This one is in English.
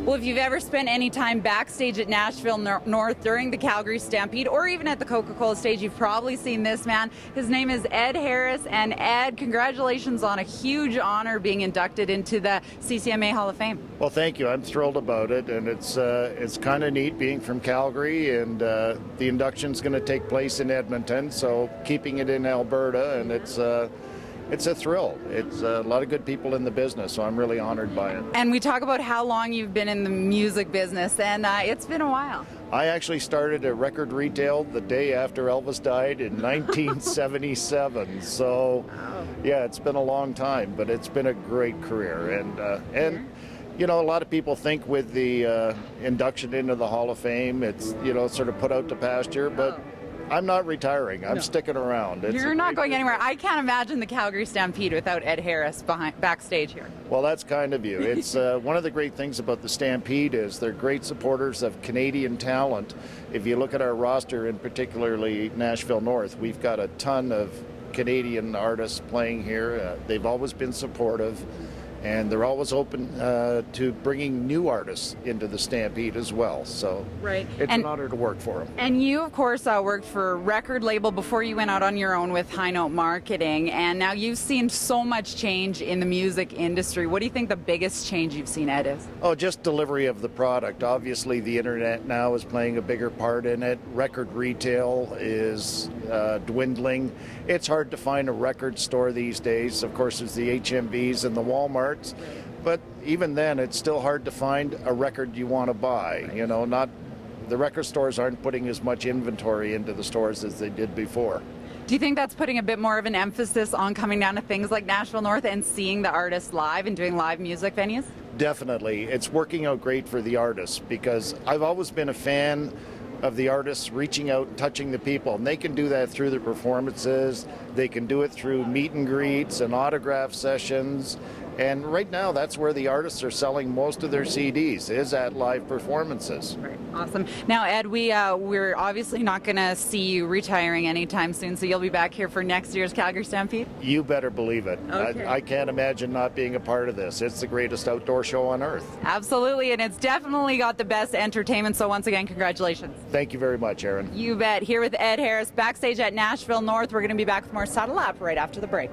Well, if you've ever spent any time backstage at Nashville North during the Calgary Stampede or even at the Coca-Cola stage, you've probably seen this man. His name is Ed Harris. And Ed, congratulations on a huge honor being inducted into the CCMA Hall of Fame. Well, thank you. I'm thrilled about it, and it's kind of neat being from Calgary, and the induction's going to take place in Edmonton, so keeping it in Alberta, and it's a thrill. It's a lot of good people in the business, so I'm really honored by it. And we talk about how long you've been in the music business, and it's been a while. I actually started at record retail the day after Elvis died in 1977. So, yeah, it's been a long time, but it's been a great career. And you know, a lot of people think with the induction into the Hall of Fame, it's, you know, sort of put out to pasture, but I'm not retiring. I'm sticking around. You're not going anywhere. I can't imagine the Calgary Stampede without Ed Harris backstage here. Well, that's kind of you. It's one of the great things about the Stampede is they're great supporters of Canadian talent. If you look at our roster, and particularly Nashville North, we've got a ton of Canadian artists playing here. They've always been supportive, and they're always open to bringing new artists into the Stampede as well. So it's an honor to work for them. And you, of course, worked for a record label before you went out on your own with Highnote Marketing, and now you've seen so much change in the music industry. What do you think the biggest change you've seen, Ed, is? Oh, just delivery of the product. Obviously, the internet now is playing a bigger part in it. Record retail is dwindling. It's hard to find a record store these days. Of course, there's the HMVs and the Walmarts. But even then, it's still hard to find a record you want to buy. You know, the record stores aren't putting as much inventory into the stores as they did before. Do you think that's putting a bit more of an emphasis on coming down to things like Nashville North and seeing the artists live and doing live music venues? Definitely. It's working out great for the artists, because I've always been a fan of the artists reaching out and touching the people, and they can do that through their performances. They can do it through meet and greets and autograph sessions. And right now, that's where the artists are selling most of their CDs, is at live performances. Right. Awesome. Now, Ed, we're obviously not going to see you retiring anytime soon, so you'll be back here for next year's Calgary Stampede? You better believe it. Okay. I can't imagine not being a part of this. It's the greatest outdoor show on earth. Absolutely, and it's definitely got the best entertainment, so once again, congratulations. Thank you very much, Erin. You bet. Here with Ed Harris, backstage at Nashville North. We're going to be back with more Saddle Up right after the break.